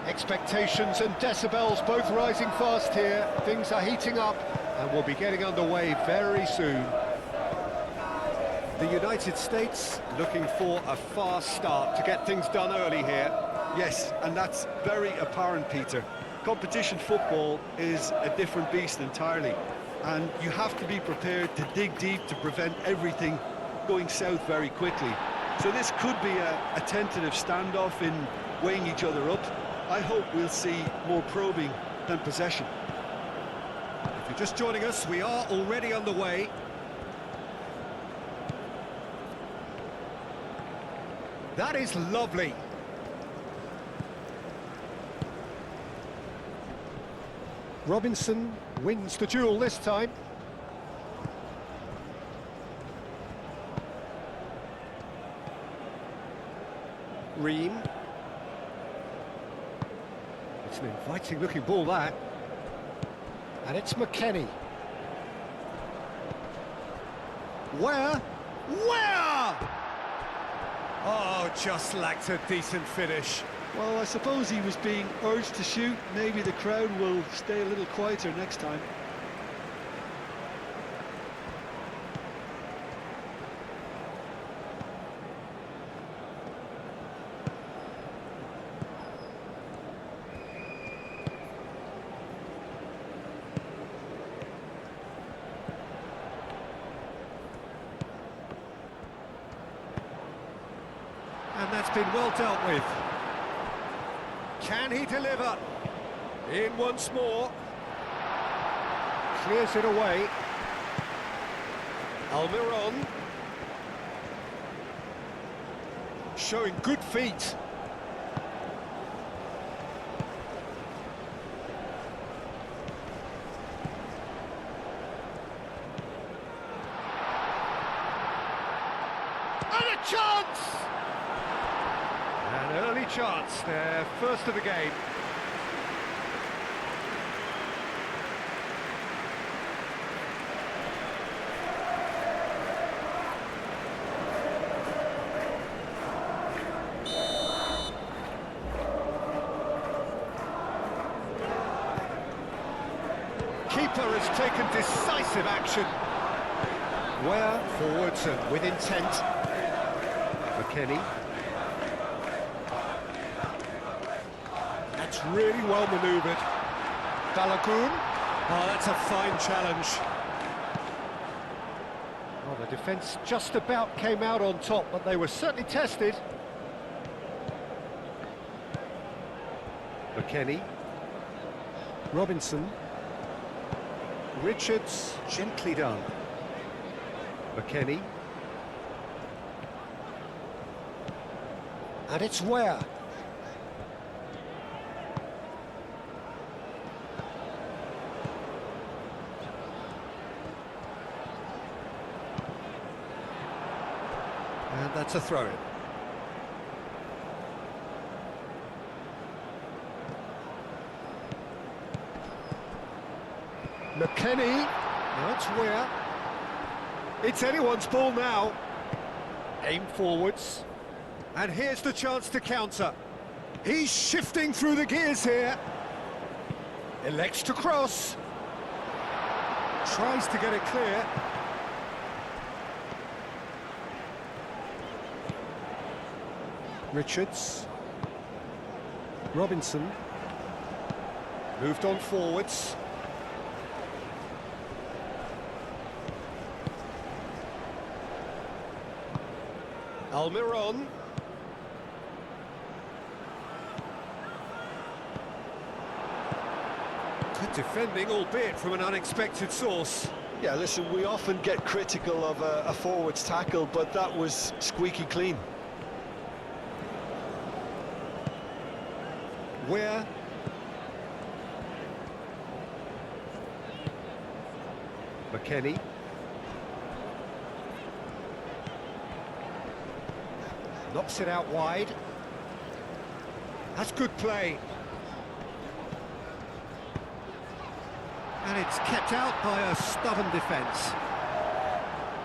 Expectations and decibels both rising fast here. Things are heating up and we'll be getting underway very soon. The United States looking for a fast start to get things done early here. Yes, and that's very apparent, Peter. Competition football is a different beast entirely, and you have to be prepared to dig deep to prevent everything going south very quickly. So this could be a tentative standoff in weighing each other up. I hope we'll see more probing than possession. If you're just joining us, we are already underway. That is lovely. Robinson wins the duel this time. Ream. It's an inviting looking ball, that. And it's McKennie. Where? Oh, just lacked a decent finish. Well, I suppose he was being urged to shoot. Maybe the crowd will stay a little quieter next time. And that's been well dealt with. Can he deliver? In once more. Clears it away. Almiron. Showing good feet. And a chance! An early chance, their first of the game. Keeper has taken decisive action. Where forwards and with intent. McKennie. That's really well manoeuvred. Balagoon. Oh, that's a fine challenge. Well, the defence just about came out on top, but they were certainly tested. McKennie. Robinson. Richards, gently done. McKennie. And it's Ware. And that's a throw-in. McKennie. Now it's Ware. It's anyone's ball now. Aim forwards. And here's the chance to counter. He's shifting through the gears here. Elects to cross. Tries to get it clear. Richards. Robinson. Moved on forwards. Almiron. Good defending, albeit from an unexpected source. Yeah, listen, we often get critical of a forward's tackle, but that was squeaky clean. Where? McKennie. Knocks it out wide. That's good play. And it's kept out by a stubborn defence.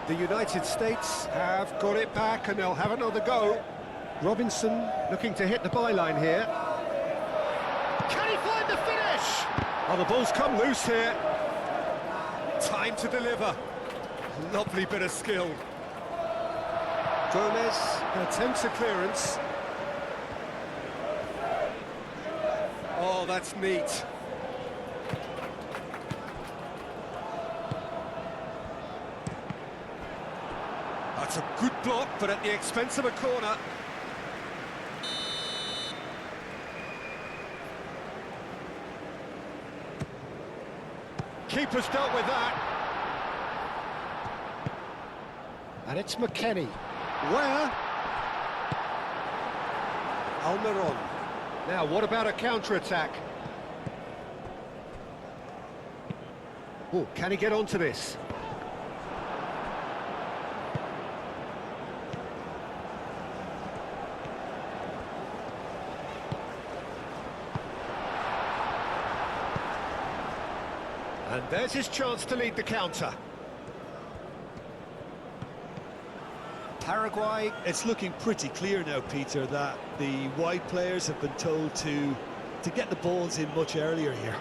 The United States have got it back and they'll have another go. Robinson looking to hit the byline here. Can he find the finish? Oh, the ball's come loose here. Time to deliver. Lovely bit of skill. Gomez attempts a clearance. Oh, that's neat. That's a good block, but at the expense of a corner. Keeper's dealt with that. And it's McKennie. Where? Almiron. Now, what about a counter-attack? Oh, can he get onto this? And there's his chance to lead the counter. Paraguay. It's looking pretty clear now, Peter, that the wide players have been told to get the balls in much earlier here.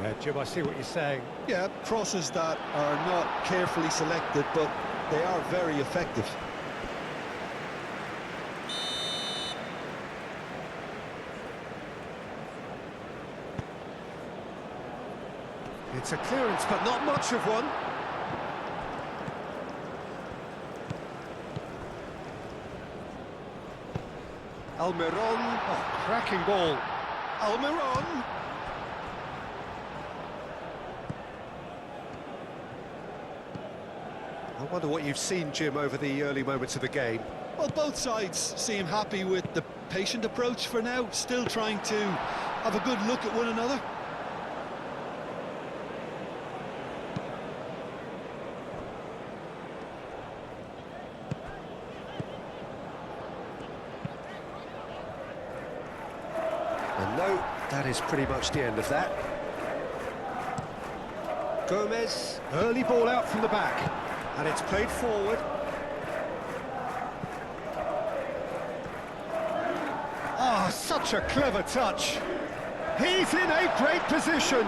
Yeah, Jim, I see what you're saying. Yeah, crosses that are not carefully selected, but they are very effective. It's a clearance, but not much of one. Almiron, oh, cracking ball. Almiron. I wonder what you've seen, Jim, over the early moments of the game. Well, both sides seem happy with the patient approach for now, still trying to have a good look at one another. And no, that is pretty much the end of that. Gomez, early ball out from the back, and it's played forward. Ah, such a clever touch. He's in a great position.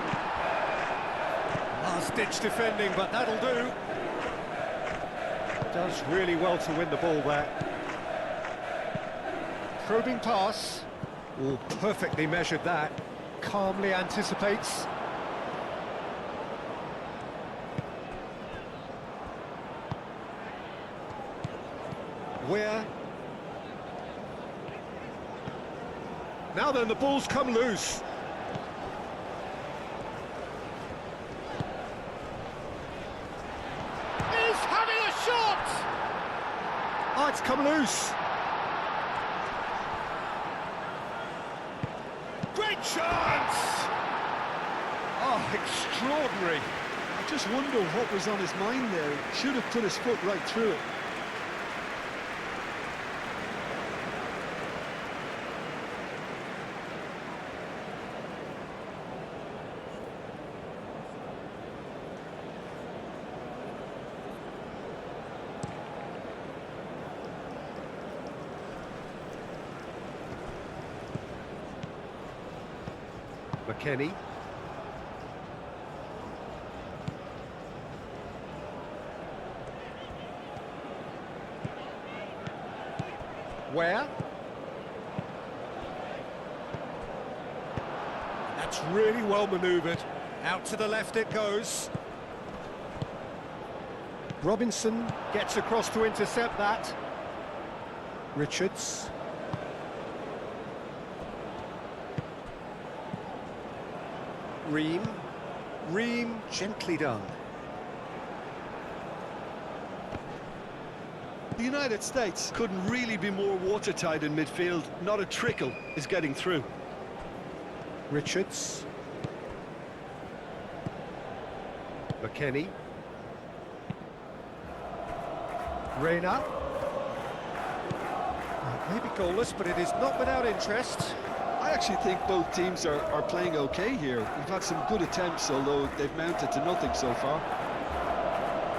Last-ditch defending, but that'll do. Does really well to win the ball there. Probing pass. Oh, perfectly measured that. Calmly anticipates. Where? Now then, the ball's come loose. He's having a shot! Oh, it's come loose. Great chance! Oh, extraordinary. I just wonder what was on his mind there. Should have put his foot right through it. McKennie. Where? That's really well manoeuvred. Out to the left it goes. Robinson gets across to intercept that. Richards. Ream, gently done. The United States couldn't really be more watertight in midfield. Not a trickle is getting through. Richards. McKennie. Reina. Maybe goalless, but it is not without interest. I actually think both teams are playing okay here. We've had some good attempts, although they've mounted to nothing so far.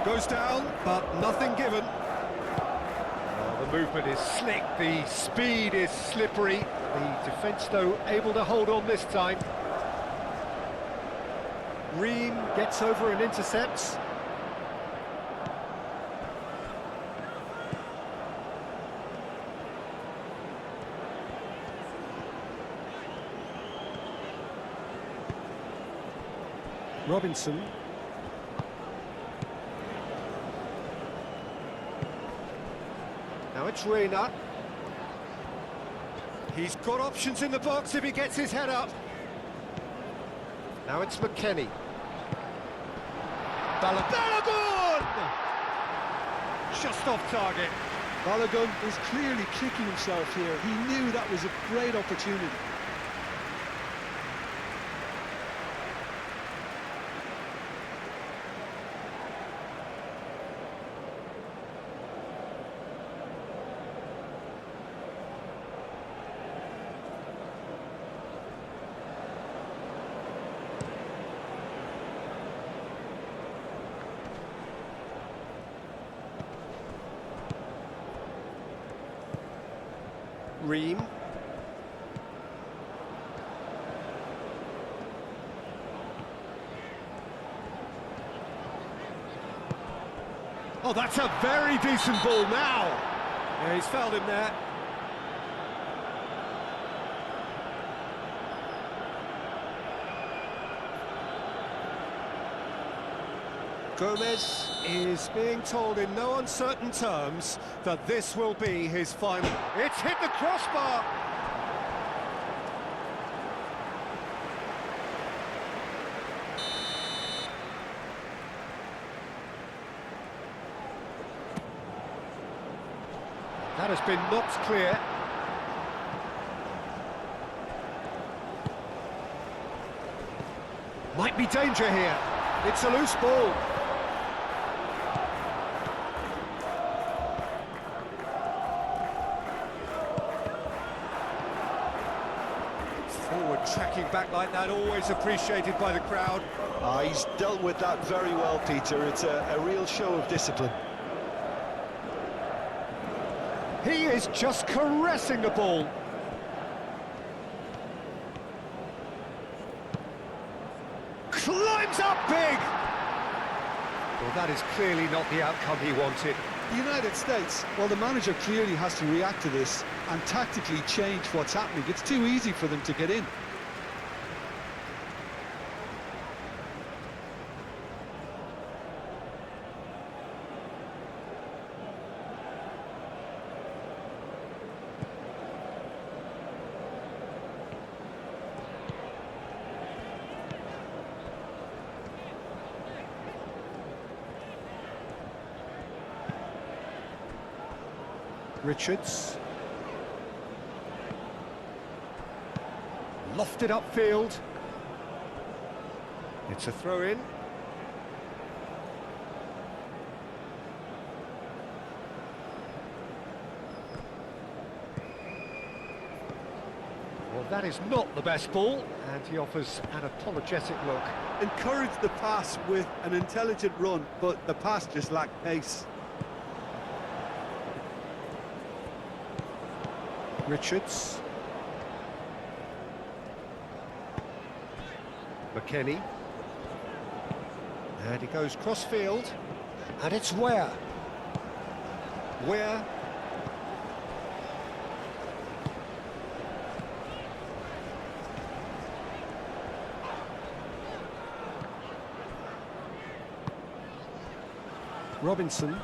Goes down, but nothing given. Oh, the movement is slick, the speed is slippery. The defence, though, able to hold on this time. Ream gets over and intercepts. Robinson. Now it's Reina. He's got options in the box if he gets his head up. Now it's McKennie. Balogun! Just off target. Balogun is clearly kicking himself here. He knew that was a great opportunity. Ream. Oh, that's a very decent ball now. Yeah, he's fouled him there. Gomez is being told in no uncertain terms that this will be his final. It's hit the crossbar! That has been knocked clear. Might be danger here. It's a loose ball. Forward tracking back like that, always appreciated by the crowd. He's dealt with that very well, Peter. It's a real show of discipline. He is just caressing the ball. Climbs up big! Well, that is clearly not the outcome he wanted. The United States, well, the manager clearly has to react to this and tactically change what's happening. It's too easy for them to get in. Richards. Lofted upfield. It's a throw-in. Well, that is not the best ball, and he offers an apologetic look. Encouraged the pass with an intelligent run, but the pass just lacked pace. Richards. McKennie. And he goes cross-field. And it's Ware. Ware. Robinson.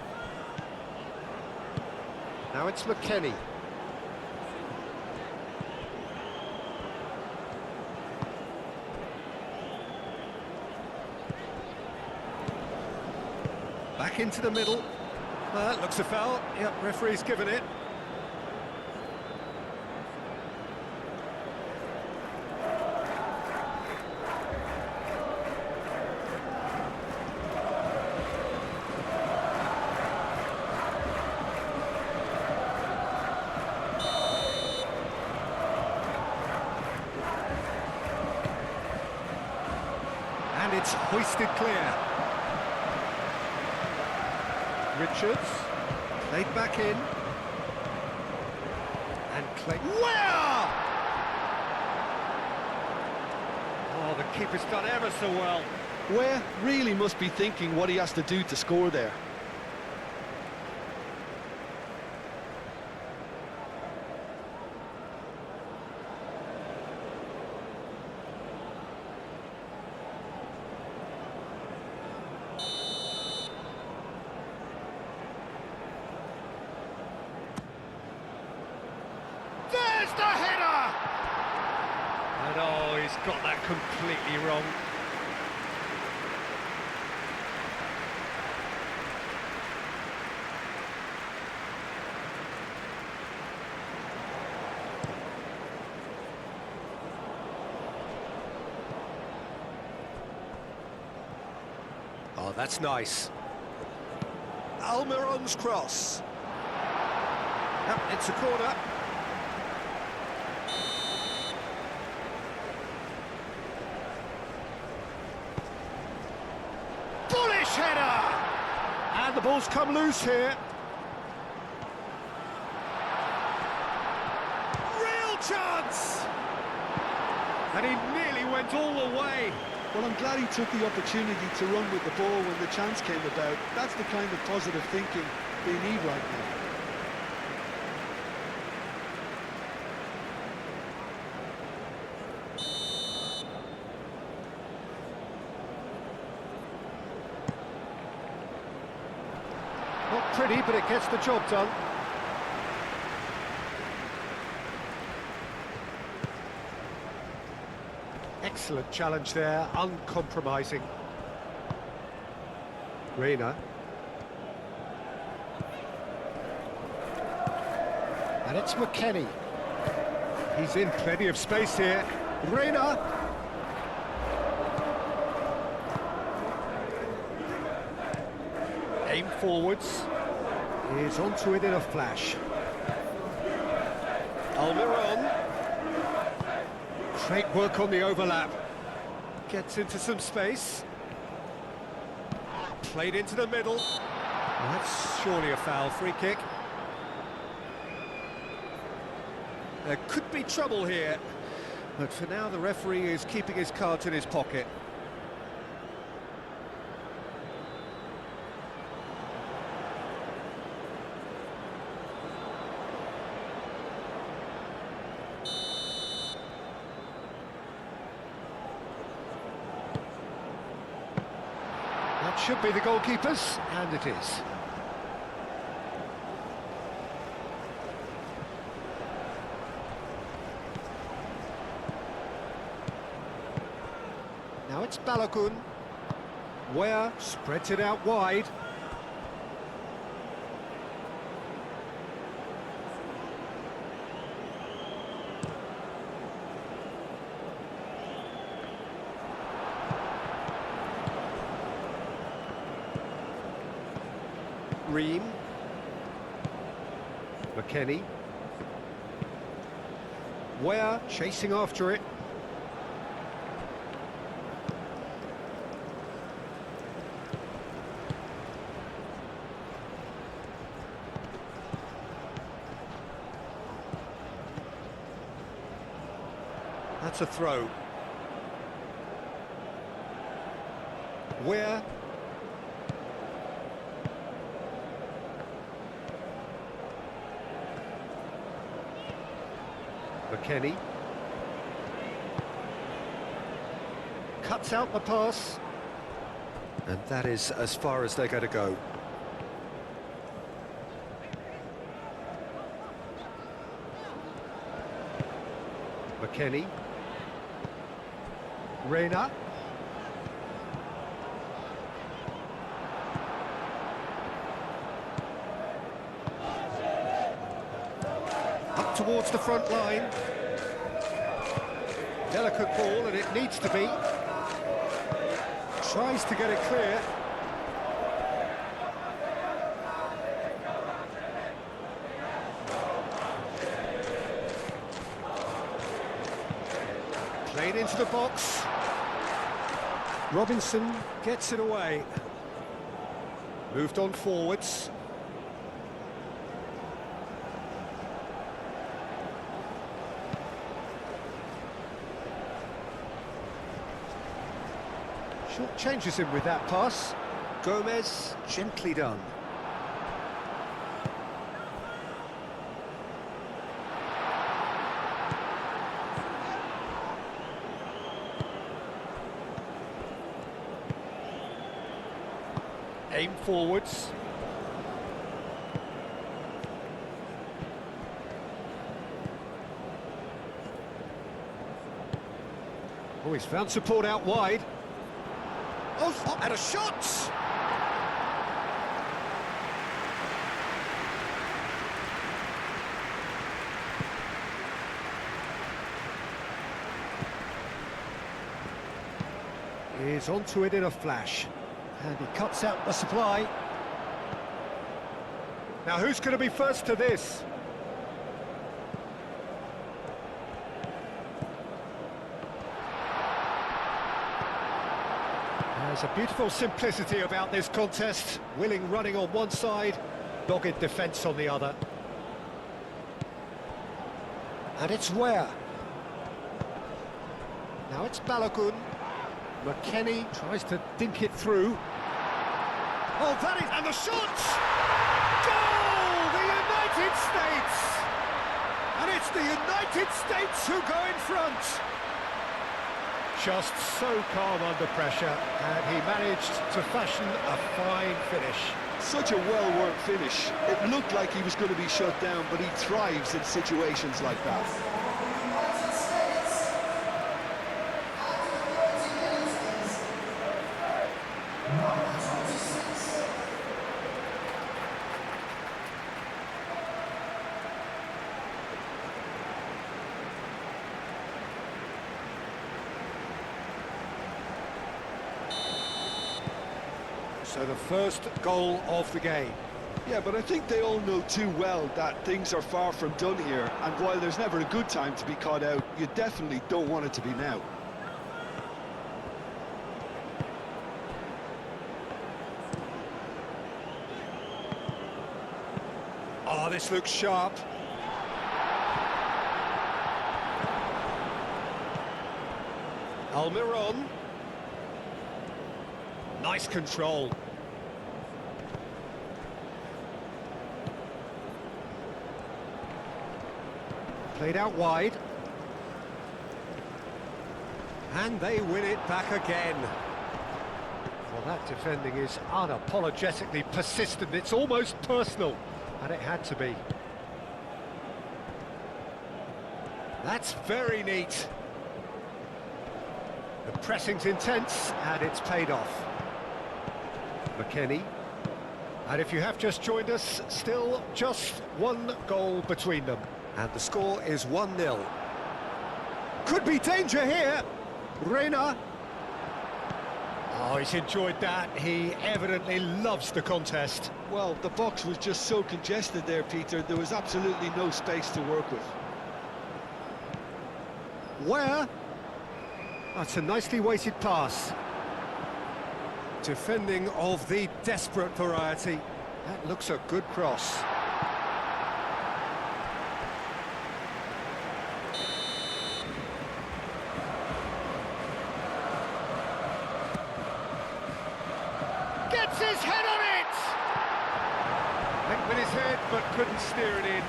Now it's McKennie. Back into the middle. That looks a foul. Yep, referee's given it. And it's hoisted clear. Richards, played back in, and Clay. Wow! Keeper's done ever so well. Ware really must be thinking what he has to do to score there. There's the header! And oh, he's got that completely wrong. Oh, that's nice. Almiron's cross. Yep, it's a corner. Bullish header! And the ball's come loose here. Real chance! And he nearly went all the way. Well, I'm glad he took the opportunity to run with the ball when the chance came about. That's the kind of positive thinking they need right now. Not pretty, but it gets the job done. Excellent challenge there, uncompromising. Reina. And it's McKennie. He's in plenty of space here. Reina. Aim forwards. He's onto it in a flash. Almiron. Great work on the overlap. Gets into some space. Played into the middle. That's surely a foul. Free kick. There could be trouble here, but for now the referee is keeping his cards in his pocket. That should be the goalkeeper's, and it is. Now it's Balogun. Ware spreads it out wide. Ream. McKennie. Ware chasing after it. That's a throw. Ware. McKennie. Cuts out the pass. And that is as far as they're going to go. McKennie. Reina. Up towards the front line. Delicate ball, and it needs to be. Tries to get it clear. Played into the box. Robinson gets it away. Moved on forwards. Short changes him with that pass. Gomez, gently done. Aim forwards. Oh, he's found support out wide. Oh, and a shot! He's onto it in a flash. And he cuts out the supply. Now who's going to be first to this? There's a beautiful simplicity about this contest. Willing running on one side, dogged defence on the other. And it's Ware. Now it's Balogun. McKennie tries to dink it through. Oh, that is... And the shot! Goal! The United States! And it's the United States who go in front. Just so calm under pressure, and he managed to fashion a fine finish. Such a well-worked finish. It looked like he was going to be shut down, but he thrives in situations like that. So the first goal of the game. Yeah, but I think they all know too well that things are far from done here, and while there's never a good time to be caught out, you definitely don't want it to be now. Oh, this looks sharp. Almiron. Nice control. Played out wide. And they win it back again. Well, that defending is unapologetically persistent. It's almost personal. And it had to be. That's very neat. The pressing's intense, and it's paid off. McKennie. And if you have just joined us, still just one goal between them. And the score is 1-0. Could be danger here. Reina. Oh, he's enjoyed that. He evidently loves the contest. Well, the box was just so congested there, Peter. There was absolutely no space to work with. Where? That's a nicely weighted pass. Defending of the desperate variety. That looks a good cross. Gets his head on it! Went with his head, but couldn't steer it in.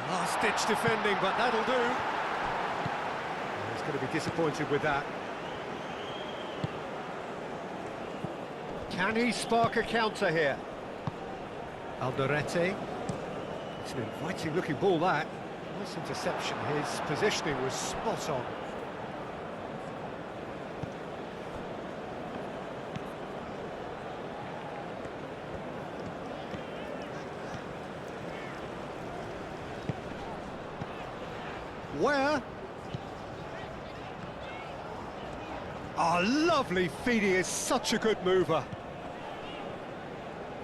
Last-ditch defending, but that'll do. He's going to be disappointed with that. Can he spark a counter here? Alderete. It's an inviting-looking ball, that. Nice interception. His positioning was spot on. Where? Oh, lovely feed. He is such a good mover.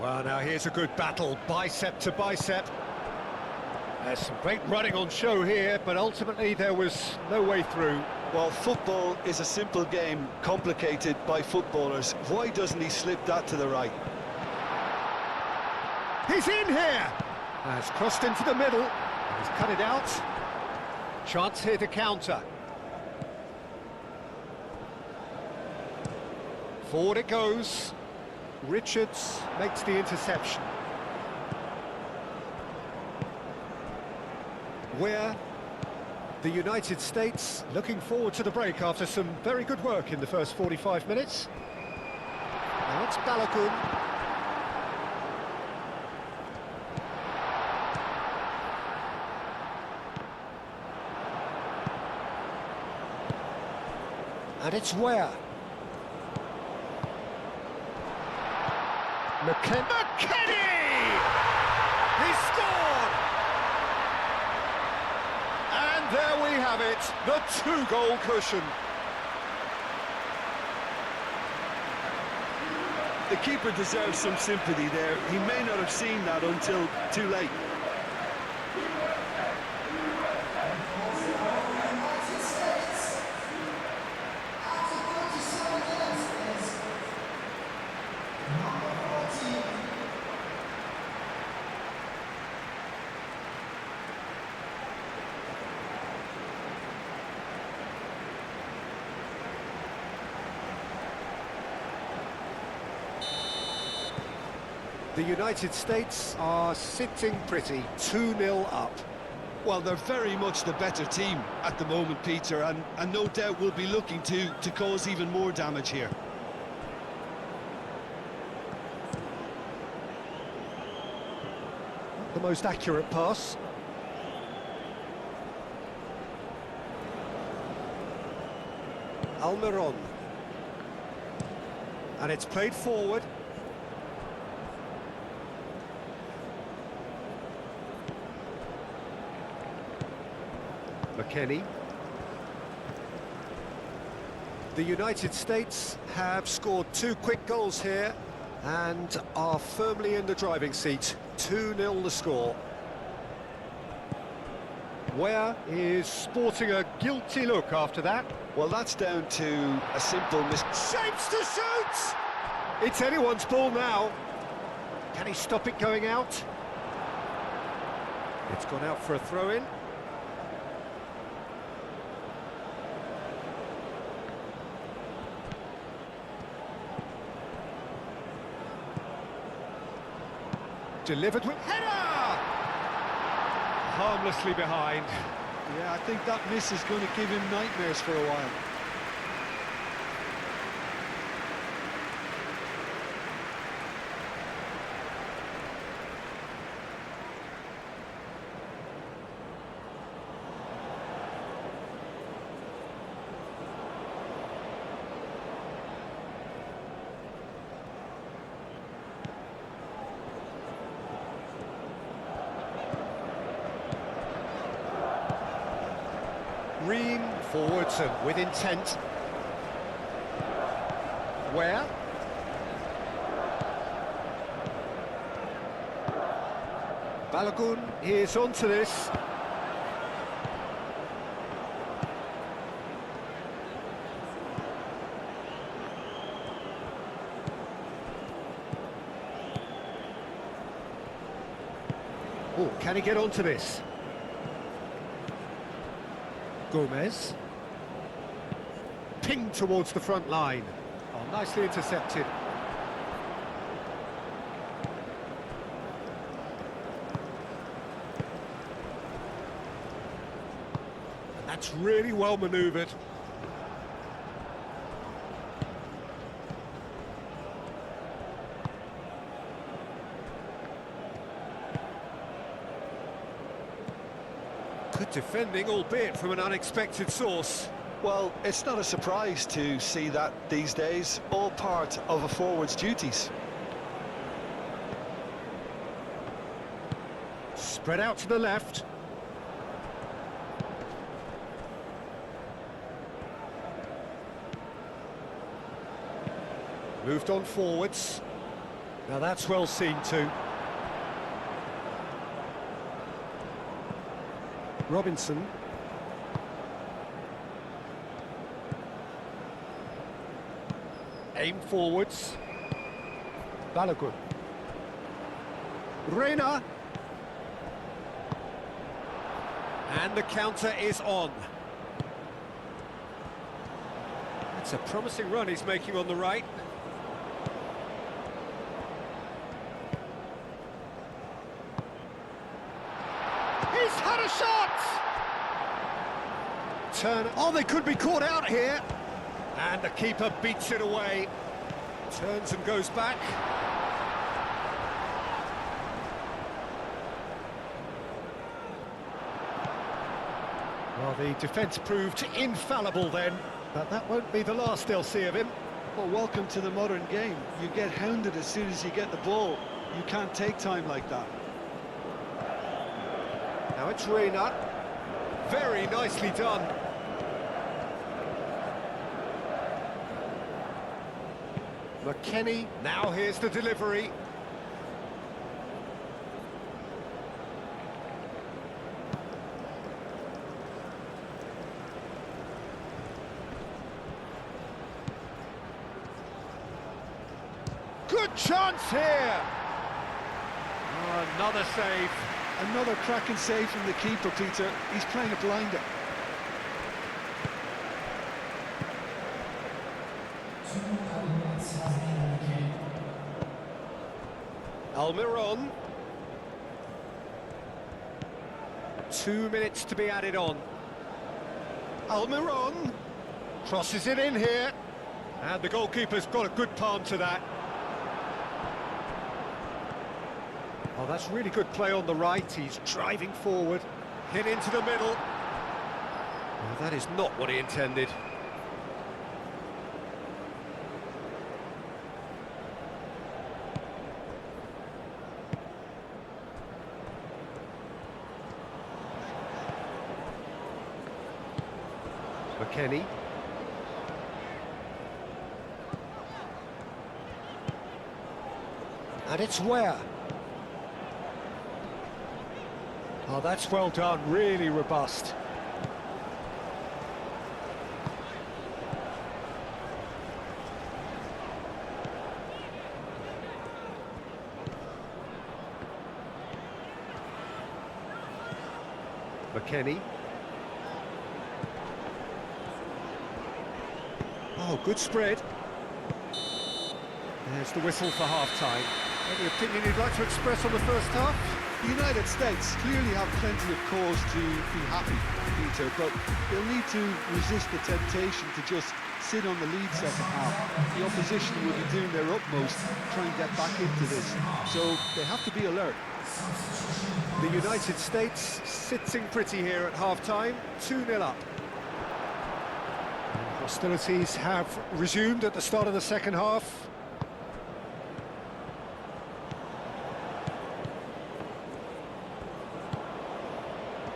Well, now here's a good battle, bicep to bicep. There's some great running on show here, but ultimately there was no way through. Well, football is a simple game, complicated by footballers. Why doesn't he slip that to the right? He's in here! Has crossed into the middle. He's cut it out. Chance here to counter. Forward it goes. Richards makes the interception. Where the United States looking forward to the break after some very good work in the first 45 minutes. Now it's Balogun. And it's where? McKennie! He scored! And there we have it, the two-goal cushion. The keeper deserves some sympathy there. He may not have seen that until too late. The United States are sitting pretty, 2-0 up. Well, they're very much the better team at the moment, Peter, and no doubt will be looking to cause even more damage here. The most accurate pass. Almiron. And it's played forward. McKennie. The United States have scored 2 quick goals here and are firmly in the driving seat. 2-0 the score. Where is sporting a guilty look after that? Well, that's down to a simple Shapes to shoot! It's anyone's ball now. Can he stop it going out? It's gone out for a throw-in. Delivered with header! Harmlessly behind. Yeah, I think that miss is going to give him nightmares for a while. Ream forwards and with intent. Where? Balogun is onto this. Oh, can he get onto this? Gomez. Pinged towards the front line. Oh, nicely intercepted. And that's really well manoeuvred. Good defending, albeit from an unexpected source. Well, it's not a surprise to see that these days, all part of a forward's duties. Spread out to the left. Moved on forwards. Now that's well seen too. Robinson. Aim forwards. Balogun. Reina. And the counter is on. It's a promising run he's making on the right. He's had a shot! Turn. Oh, they could be caught out here. And the keeper beats it away. Turns and goes back. Well, the defence proved infallible then, but that won't be the last they'll see of him. Well, welcome to the modern game. You get hounded as soon as you get the ball. You can't take time like that. Now it's Reina. Very nicely done. McKennie. Now here's the delivery. Good chance here. Oh, another save. Another cracking save from the keeper, Peter. He's playing a blinder. Almiron. 2 minutes to be added on. Almiron crosses it in here. And the goalkeeper's got a good palm to that. Oh, that's really good play on the right. He's driving forward. Hit into the middle. Oh, that is not what he intended. McKennie. And it's where? Oh, that's well done, really robust. McKennie. Oh, good spread. There's the whistle for half-time. Any opinion you'd like to express on the first half? The United States clearly have plenty of cause to be happy, Peter, but they'll need to resist the temptation to just sit on the lead second half. The opposition will be doing their utmost to try and get back into this, so they have to be alert. The United States sitting pretty here at half-time, 2-0 up. Hostilities have resumed at the start of the second half.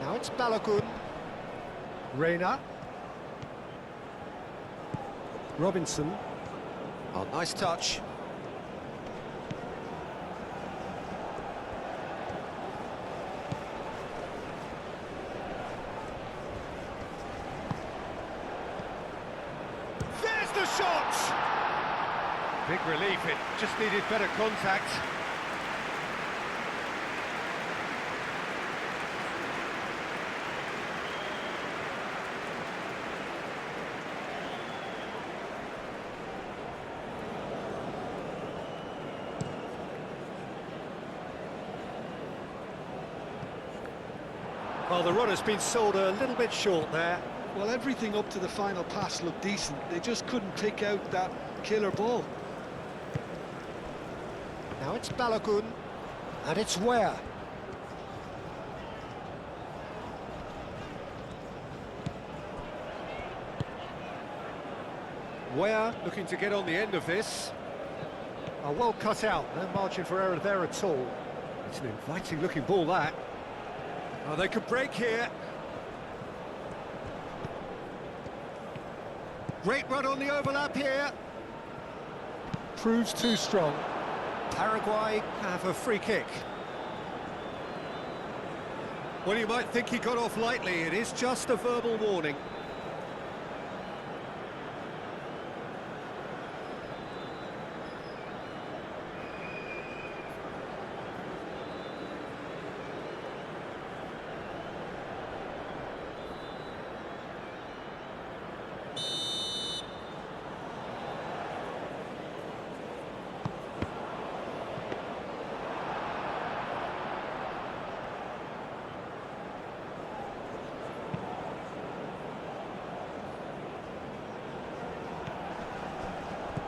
Now it's Balogun. Reina. Robinson. Oh, nice touch. There's the shot! Big relief, it just needed better contact. Well, the run has been sold a little bit short there. Well, everything up to the final pass looked decent. They just couldn't pick out that killer ball. Now it's Balogun, and it's where? Where looking to get on the end of this. Oh, well cut out, no margin for error there at all. It's an inviting looking ball, that. Oh, they could break here. Great run on the overlap here. Proves too strong. Paraguay have a free kick. Well, you might think he got off lightly. It is just a verbal warning.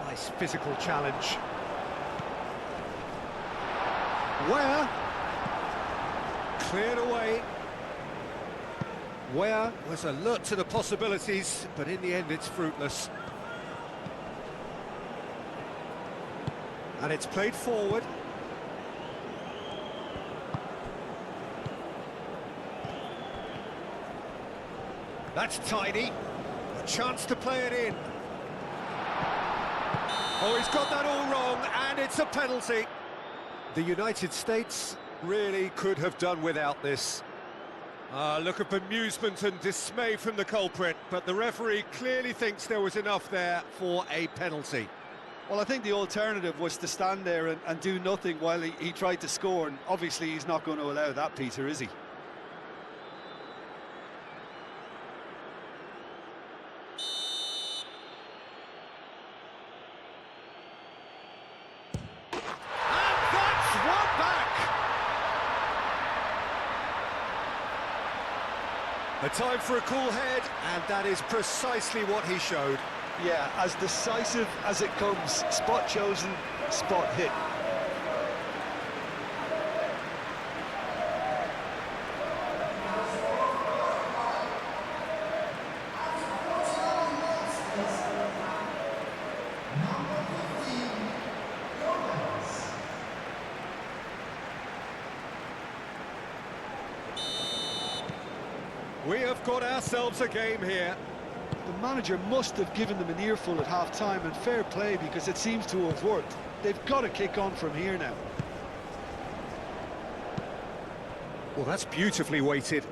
Nice physical challenge. Where? Cleared away. Where was alert to the possibilities, but in the end it's fruitless. And it's played forward. That's tidy. A chance to play it in. Oh, he's got that all wrong, and it's a penalty. The United States really could have done without this. Look of amusement and dismay from the culprit, but the referee clearly thinks there was enough there for a penalty. Well, I think the alternative was to stand there and do nothing while he tried to score, and obviously he's not going to allow that, Peter, is he? A time for a cool head, and that is precisely what he showed. Yeah, as decisive as it comes. Spot chosen, spot hit. We have got ourselves a game here. The manager must have given them an earful at half-time, and fair play, because it seems to have worked. They've got to kick on from here now. Well, that's beautifully weighted.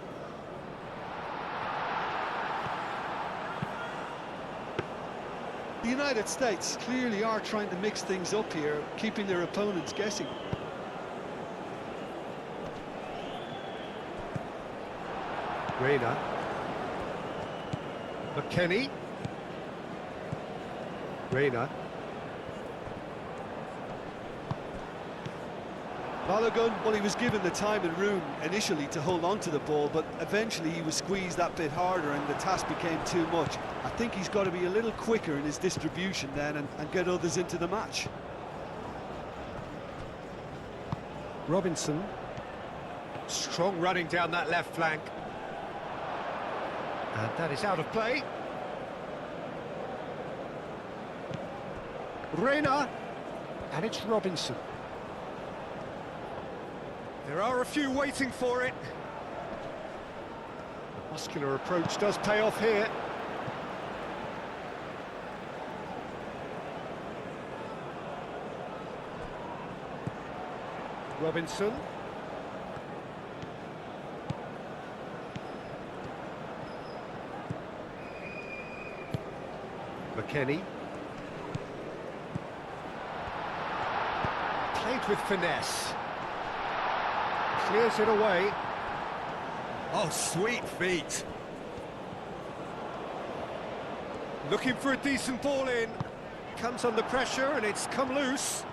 The United States clearly are trying to mix things up here, keeping their opponents guessing. Reina. McKennie. Reina. Balogun, well, he was given the time and room initially to hold on to the ball, but eventually he was squeezed that bit harder and the task became too much. I think he's got to be a little quicker in his distribution then and get others into the match. Robinson. Strong running down that left flank. And that is out of play. Reina. And it's Robinson. There are a few waiting for it. The muscular approach does pay off here. Robinson. McKennie. Played with finesse. Clears it away. Oh, sweet feet. Looking for a decent ball in. Comes under pressure and it's come loose.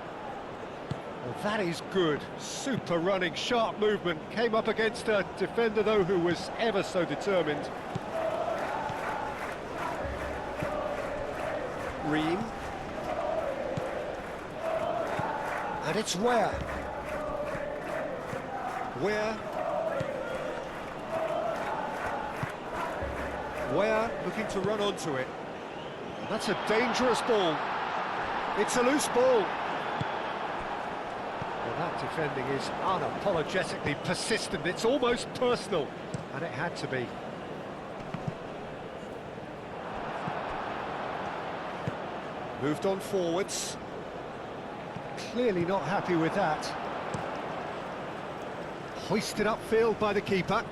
Well, that is good. Super running, sharp movement. Came up against a defender, though, who was ever so determined. Ream. And it's Ware. Ware looking to run onto it. That's a dangerous ball. It's a loose ball. Well, that defending is unapologetically persistent. It's almost personal, and it had to be. Moved on forwards. Clearly not happy with that. Hoisted upfield by the keeper.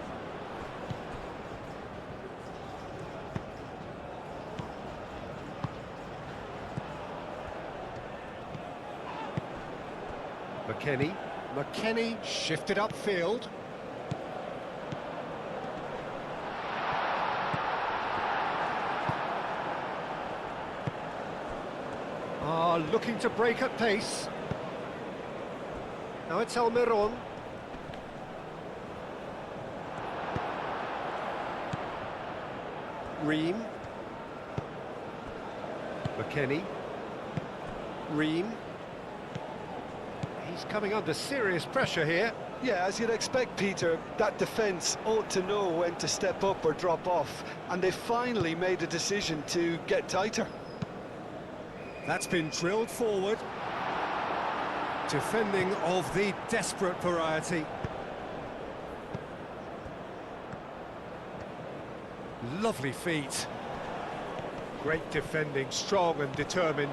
McKennie. McKennie shifted upfield. Looking to break at pace. Now it's Almiron. Ream. McKennie. Ream. He's coming under serious pressure here. Yeah, as you'd expect, Peter, that defence ought to know when to step up or drop off, and they finally made a decision to get tighter. That's been drilled forward. Defending of the desperate variety. Lovely feet. Great defending, strong and determined.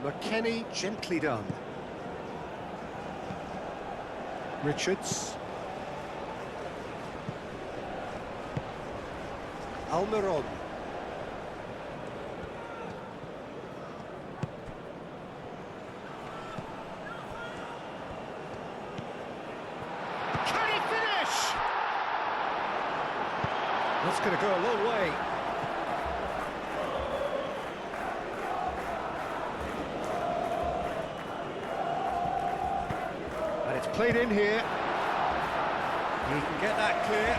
McKennie, gently done. Richards. Almiron. Can he finish? That's going to go a long way. And it's played in here. He can get that clear.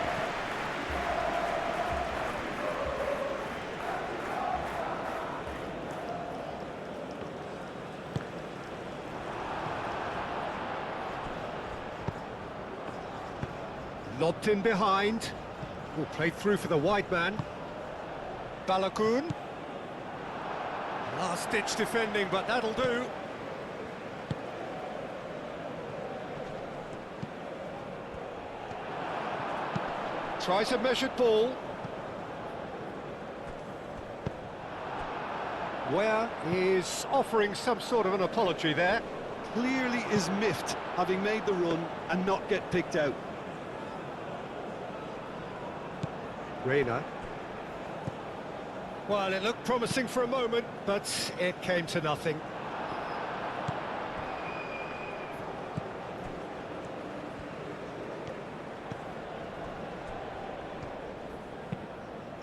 Lobbed in behind. Oh, played through for the wide man. Balogun. Last-ditch defending, but that'll do. Tries a measured ball. Ware is offering some sort of an apology there. Clearly is miffed, having made the run and not get picked out. Reina. Well, it looked promising for a moment, but it came to nothing.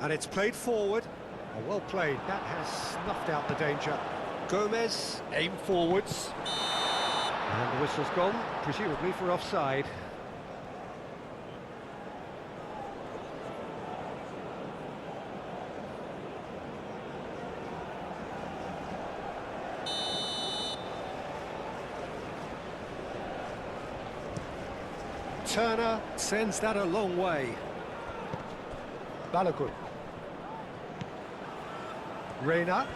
And it's played forward. Oh, well played. That has snuffed out the danger. Gomez, aim forwards. And the whistle's gone, presumably for offside. Turner sends that a long way. Balogun. Reina.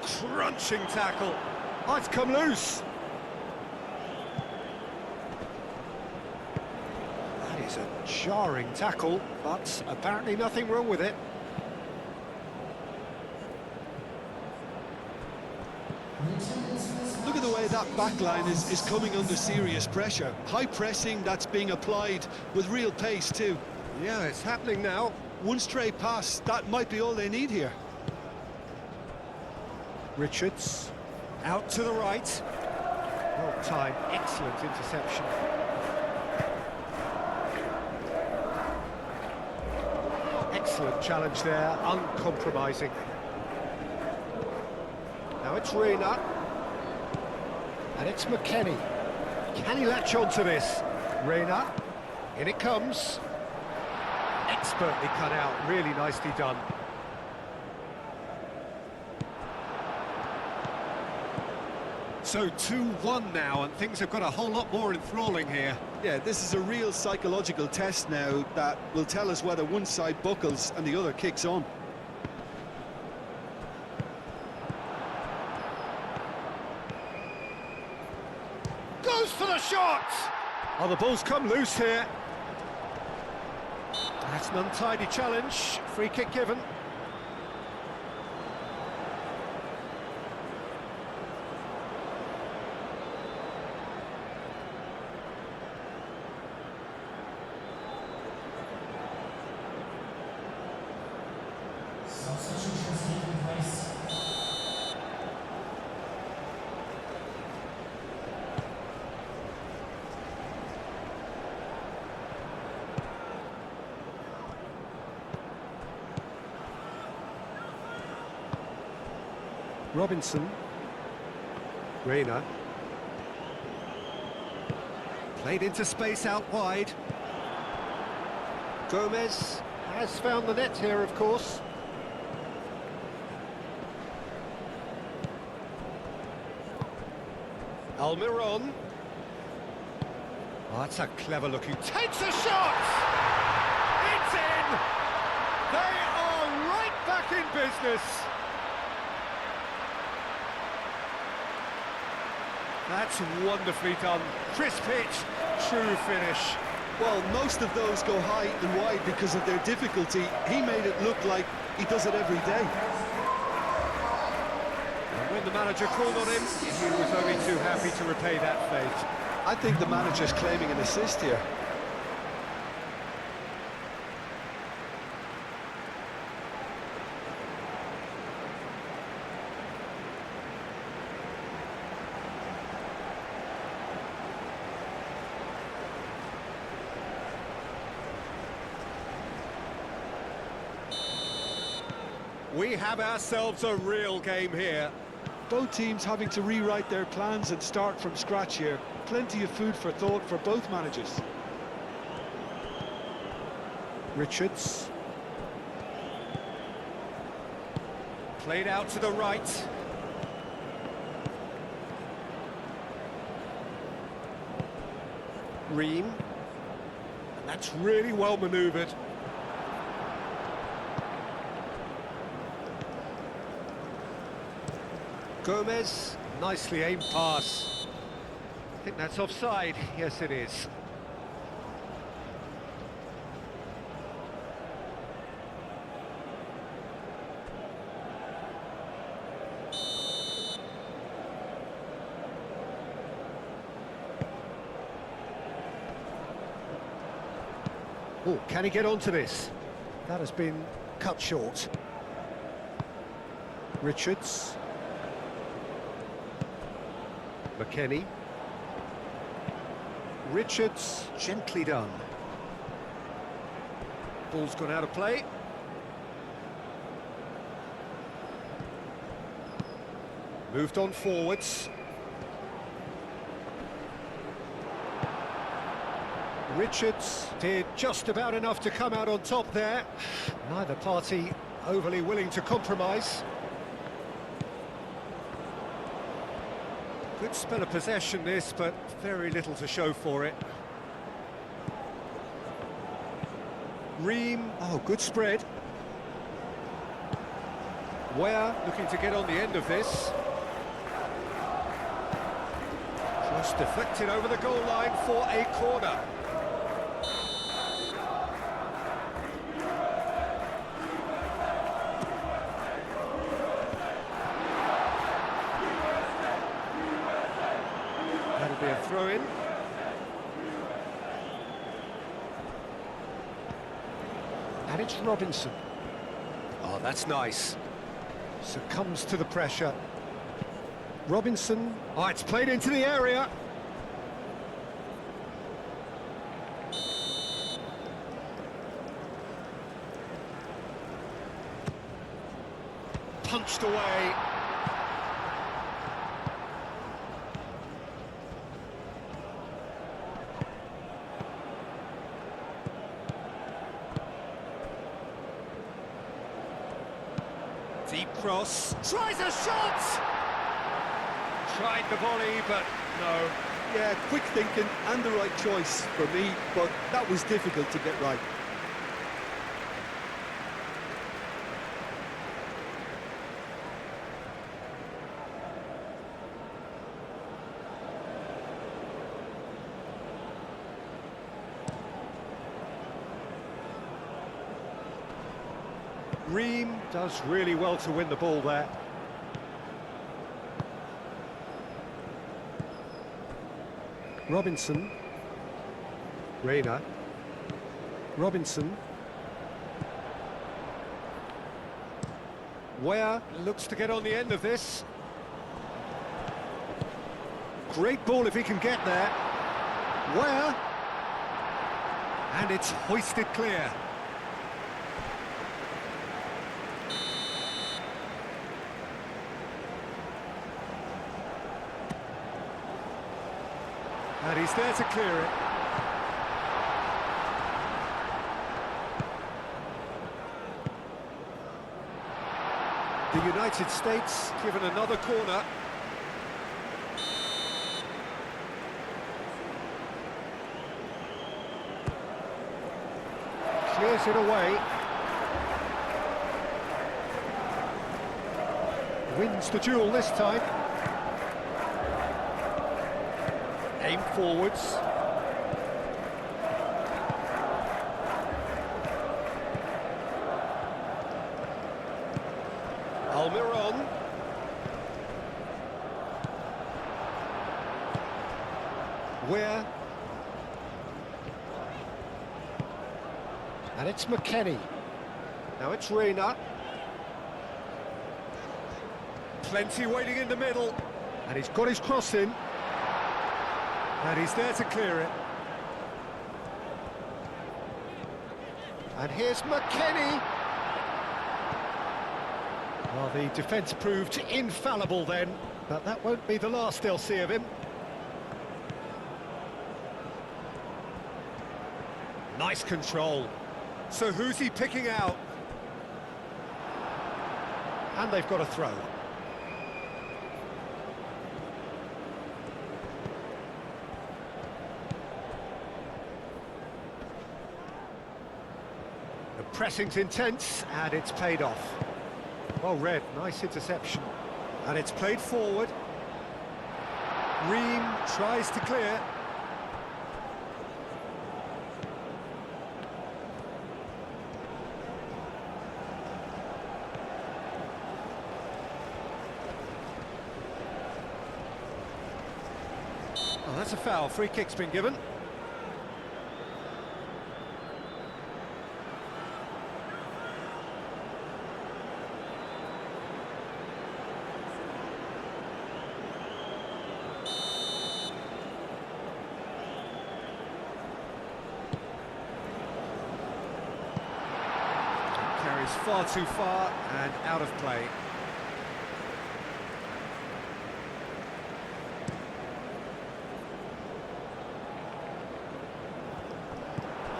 Crunching tackle. Oh, it's come loose. That is a jarring tackle, but apparently nothing wrong with it. Look at the way that back line is coming under serious pressure. High pressing that's being applied with real pace too. Yeah, it's happening now. One stray pass, that might be all they need here. Richards, out to the right. Well timed, excellent interception. Excellent challenge there, uncompromising. Now it's Reina. And it's McKennie. Can he latch on to this? Reina, in it comes. Expertly cut out, really nicely done. So 2-1 now, and things have got a whole lot more enthralling here. Yeah, this is a real psychological test now that will tell us whether one side buckles and the other kicks on. Goes for the shot! Oh, the ball's come loose here. That's an untidy challenge. Free kick given. Robinson. Reina. Played into space out wide. Gomez has found the net here, of course. Almiron. Oh, that's a clever looking... Takes a shot! It's in! They are right back in business. That's wonderfully done. Crisp hit, true finish. Well, most of those go high and wide because of their difficulty. He made it look like he does it every day. And when the manager called on him, he was only too happy to repay that fate. I think the manager's claiming an assist here. We have ourselves a real game here. Both teams having to rewrite their plans and start from scratch here. Plenty of food for thought for both managers. Richards. Played out to the right. Ream. And that's really well manoeuvred. Gomez, nicely aimed pass. I think that's offside. Yes, it is. Oh, can he get onto this? That has been cut short. Richards. McKennie. Richards, gently done. Ball's gone out of play. Moved on forwards. Richards did just about enough to come out on top there. Neither party overly willing to compromise. Good spell of possession this, but very little to show for it. Ream, oh, good spread. Ware looking to get on the end of this. Cross deflected over the goal line for a corner. That'll be a throw-in. And it's Robinson. Oh, that's nice. Succumbs to the pressure. Robinson. Oh, it's played into the area. Punched away. Deep cross. Tries a shot! Tried the volley, but no. Yeah, quick thinking and the right choice for me, but that was difficult to get right. Ream does really well to win the ball there. Robinson. Reina. Robinson. Ware looks to get on the end of this. Great ball if he can get there. Ware. And it's hoisted clear. And he's there to clear it. The United States given another corner. Clears it away. Wins the duel this time. Aim forwards. Almiron. Where? And it's McKennie. Now it's Reina. Plenty waiting in the middle. And he's got his cross in. And he's there to clear it. And here's McKennie. Well, the defence proved infallible then, but that won't be the last they'll see of him. Nice control. So who's he picking out? And they've got a throw. The pressing's intense, and it's paid off. Well read, nice interception. And it's played forward. Ream tries to clear. Oh, that's a foul. Free kick's been given. Carries far too far and out of play.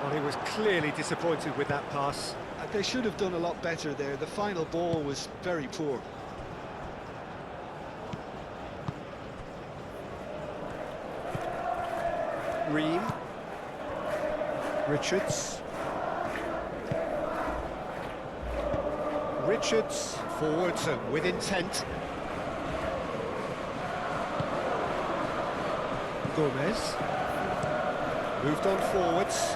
Well, he was clearly disappointed with that pass. They should have done a lot better there. The final ball was very poor. Ream. Richards. Richards forwards and with intent. Gomez. Moved on forwards.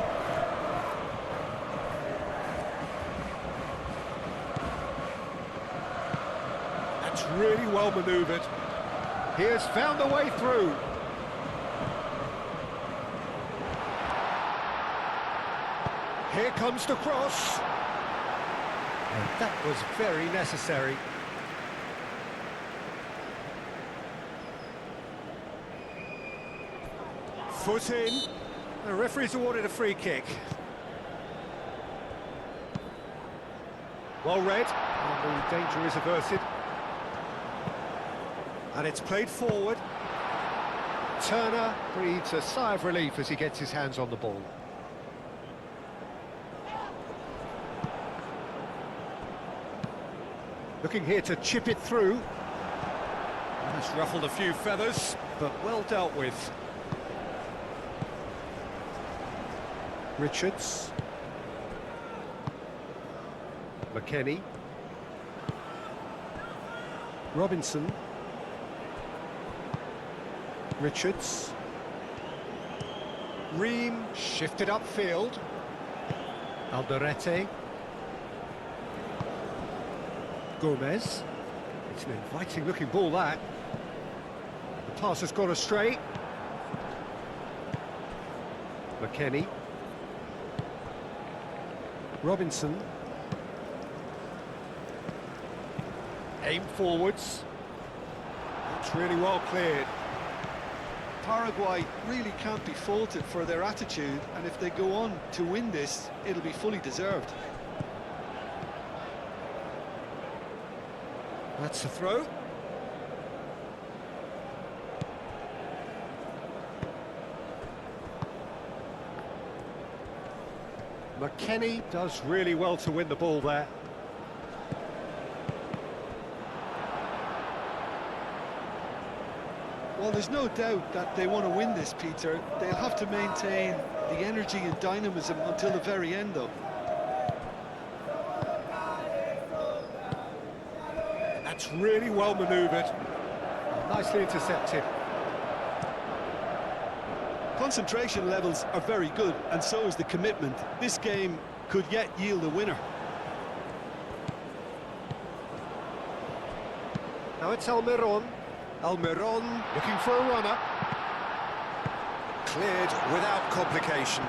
That's really well manoeuvred. He has found a way through. Here comes the cross. And that was very necessary. Foot in. The referee's awarded a free kick. Well read. And the danger is averted. And it's played forward. Turner breathes a sigh of relief as he gets his hands on the ball. Looking here to chip it through. That's ruffled a few feathers, but well dealt with. Richards. McKennie. Robinson. Richards. Ream shifted upfield. Alderete. Gomez. It's an inviting looking ball, that. The pass has gone astray. McKennie. Robinson. Aim forwards. That's really well cleared. Paraguay really can't be faulted for their attitude, and if they go on to win this, it'll be fully deserved. That's the throw. McKennie does really well to win the ball there. Well, there's no doubt that they want to win this, Peter. They'll have to maintain the energy and dynamism until the very end, though. That's really well manoeuvred. Nicely intercepted. Concentration levels are very good, and so is the commitment. This game could yet yield a winner. Now it's Almiron. Almiron looking for a runner. Cleared without complication.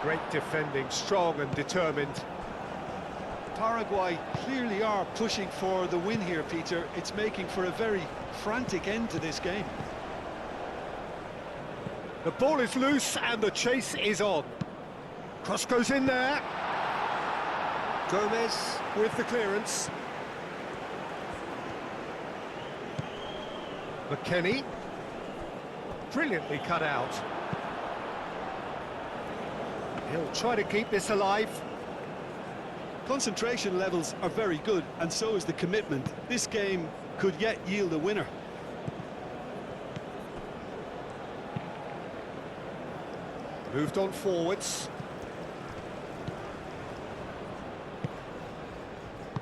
Great defending, strong and determined. Paraguay clearly are pushing for the win here, Peter. It's making for a very frantic end to this game. The ball is loose and the chase is on. Cross goes in there. Gomez with the clearance. McKennie. Brilliantly cut out. He'll try to keep this alive. Concentration levels are very good, and so is the commitment. This game could yet yield a winner. Moved on forwards.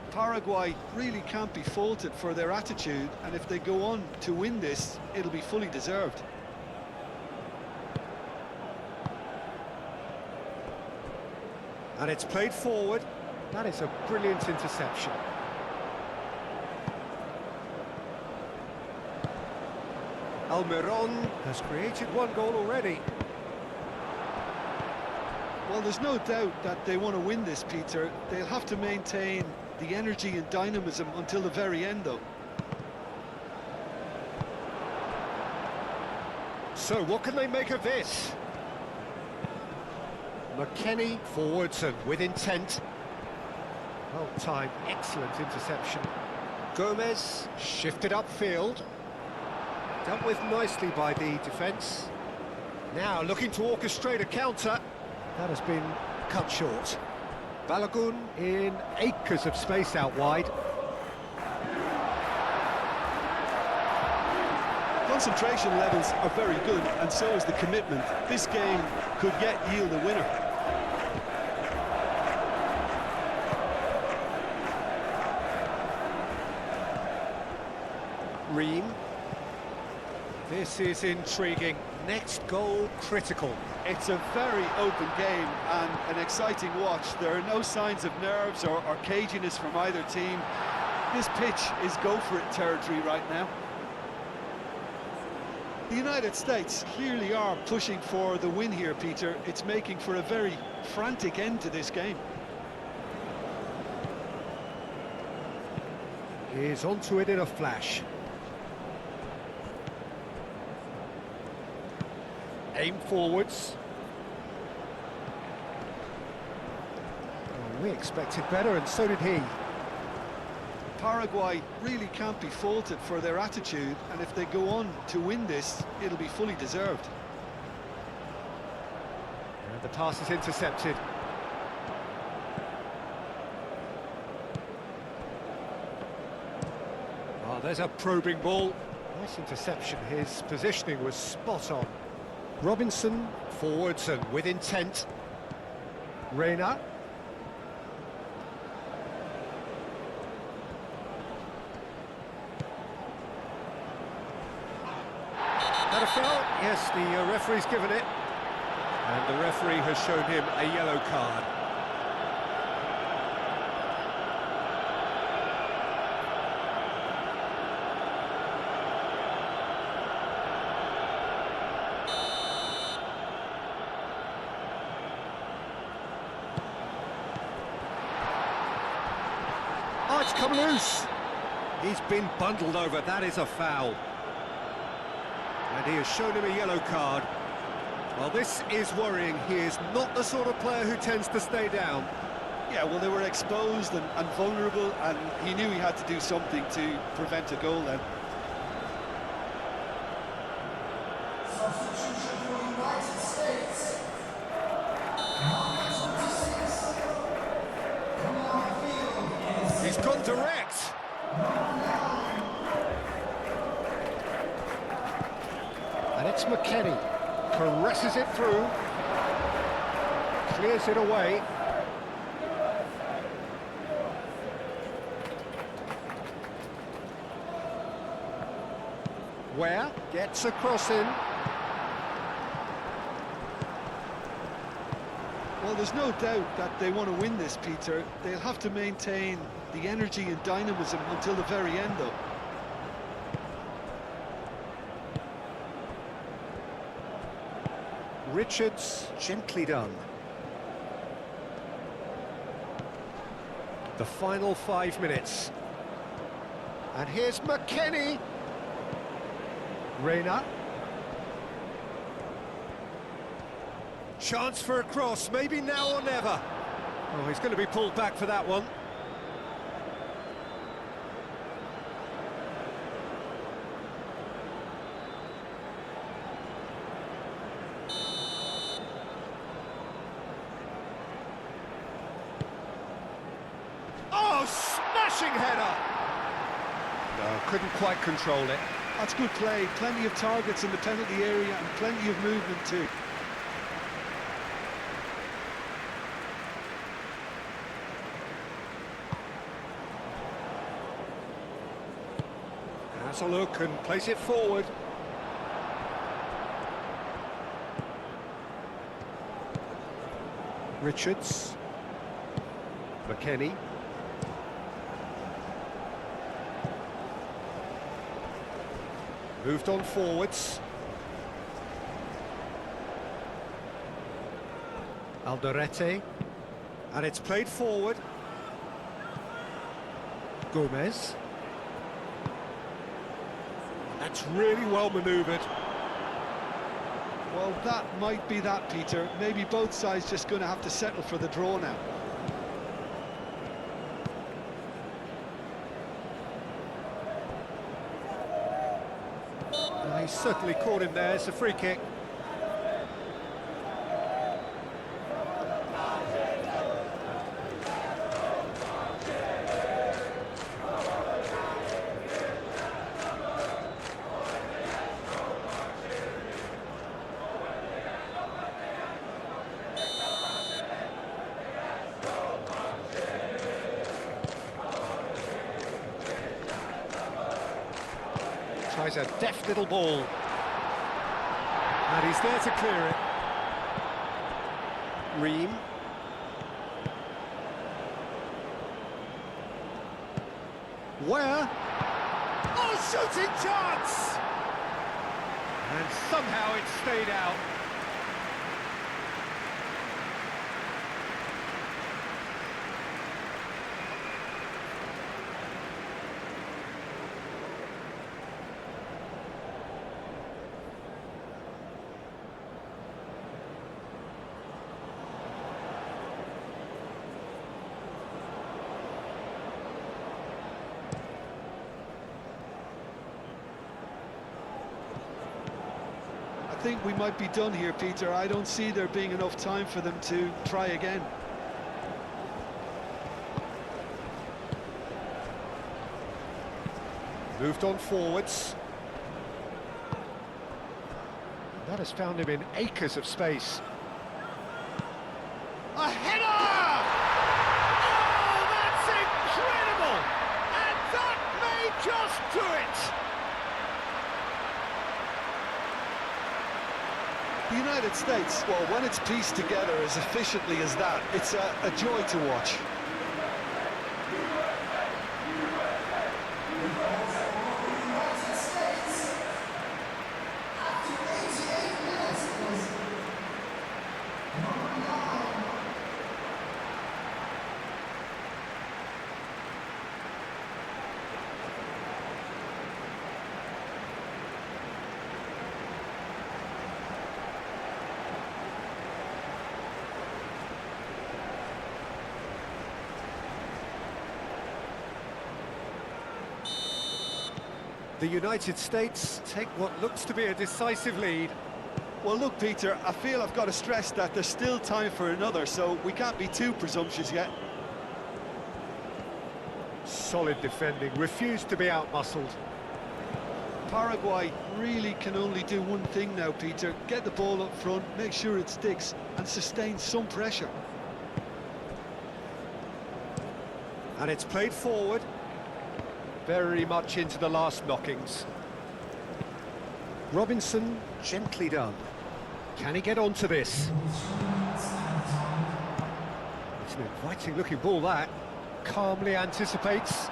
Paraguay really can't be faulted for their attitude, and if they go on to win this, it'll be fully deserved. And it's played forward. That is a brilliant interception. Almiron has created one goal already. Well, there's no doubt that they want to win this, Peter. They'll have to maintain the energy and dynamism until the very end, though. So what can they make of this? McKennie forwards and with intent. Well timed, excellent interception. Gomez shifted upfield. Dealt with nicely by the defence. Now looking to orchestrate a counter. That has been cut short. Balogun in acres of space out wide. Concentration levels are very good, and so is the commitment. This game could yet yield a winner. Ream. This is intriguing. Next goal critical. It's a very open game and an exciting watch. There are no signs of nerves or caginess from either team. This pitch is go-for-it territory right now. The United States clearly are pushing for the win here, Peter. It's making for a very frantic end to this game. He's onto it in a flash. Aim forwards. Oh, we expected better, and so did he. Paraguay really can't be faulted for their attitude, and if they go on to win this, it'll be fully deserved. And the pass is intercepted. Oh, there's a probing ball. Nice interception. His positioning was spot on. Robinson forwards and with intent. Reina. That a foul? Yes, the referee's given it. And the referee has shown him a yellow card. Oh, it's come loose. He's been bundled over. That is a foul. And he has shown him a yellow card. Well, this is worrying. He is not the sort of player who tends to stay down. Yeah, well, they were exposed and vulnerable, and he knew he had to do something to prevent a goal then. Substitution for United States. Number 26, He's gone direct. And it's McKennie. Caresses it through. Clears it away. Ware gets a cross in. Well, there's no doubt that they want to win this, Peter. They'll have to maintain the energy and dynamism until the very end, though. Richards, gently done. The final 5 minutes. And here's McKennie. Reina. Chance for a cross, maybe now or never. Oh, he's going to be pulled back for that one. Oh, smashing header! No, couldn't quite control it. That's good play. Plenty of targets in the penalty area and plenty of movement too. Has a look and plays it forward. Richards. McKennie. Moved on forwards. Alderete. And it's played forward. Gomez. That's really well manoeuvred. Well, that might be that, Peter. Maybe both sides just going to have to settle for the draw now. He's certainly caught him there. It's a free kick. Tries a deft little ball. And he's there to clear it. Ream. Where? Oh, shooting chance! And somehow it stayed out. I think we might be done here, Peter. I don't see there being enough time for them to try again. Moved on forwards. That has found him in acres of space. A header! Oh, that's incredible! And that may just do it! The United States, well, when it's pieced together as efficiently as that, it's a joy to watch. The United States take what looks to be a decisive lead. Well, look, Peter, I feel I've got to stress that there's still time for another, so we can't be too presumptuous yet. solid defending, refused to be outmuscled. Paraguay really can only do one thing now, Peter. Get the ball up front, make sure it sticks, and sustain some pressure. And it's played forward. Very much into the last knockings. Robinson, gently done. Can he get onto this? It's an inviting-looking ball, that. Calmly anticipates.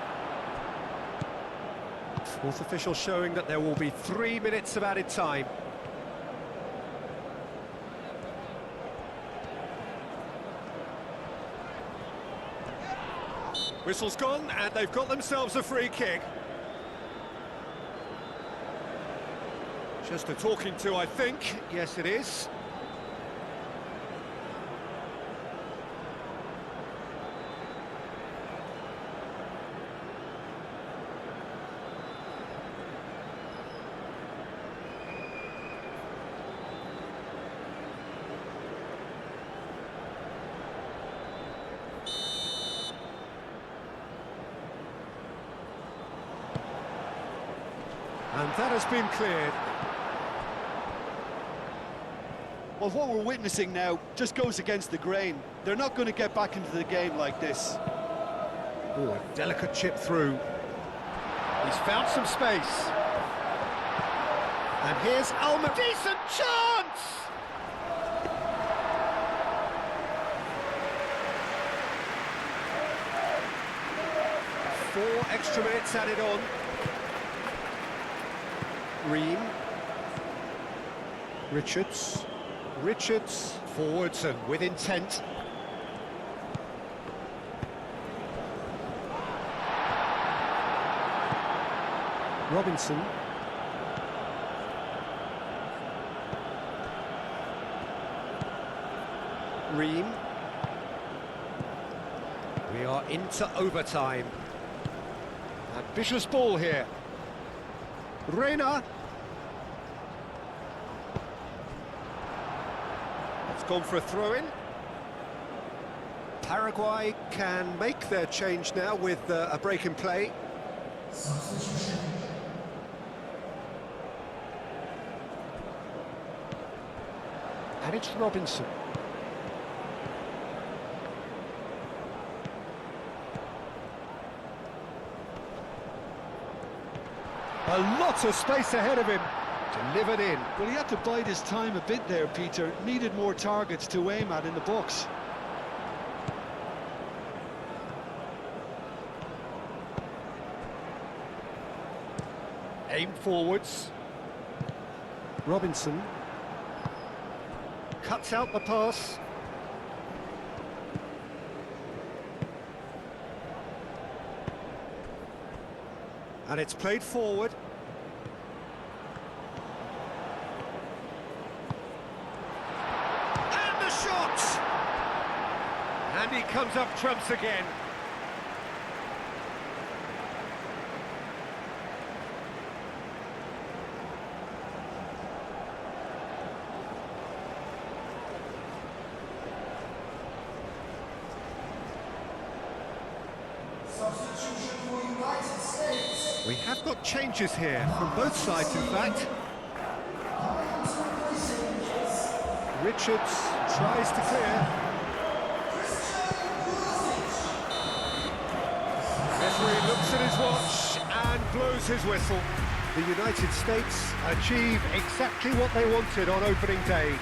Fourth official showing that there will be 3 minutes of added time. Whistle's gone, and they've got themselves a free kick. Just a talking to, I think. Yes, it is. And that has been cleared. Well, what we're witnessing now just goes against the grain. They're not going to get back into the game like this. Oh, a delicate chip through. He's found some space. And here's Ulmer. Decent chance! Four extra minutes added on. Ream. Richards. Richards forwards and with intent. Robinson. Ream. We are into overtime. Ambitious ball here. Reina. It's gone for a throw-in. Paraguay can make their change now with a break in play. And it's Robinson. A lot of space ahead of him. Delivered in. Well, he had to bide his time a bit there, Peter. Needed more targets to aim at in the box. Aim forwards. Robinson. Cuts out the pass. And it's played forward. And the shot! And he comes up trumps again. Substitution for United States. We have got changes here from both sides, in fact. Richards tries to clear. Referee looks at his watch and blows his whistle. The United States achieve exactly what they wanted on opening day.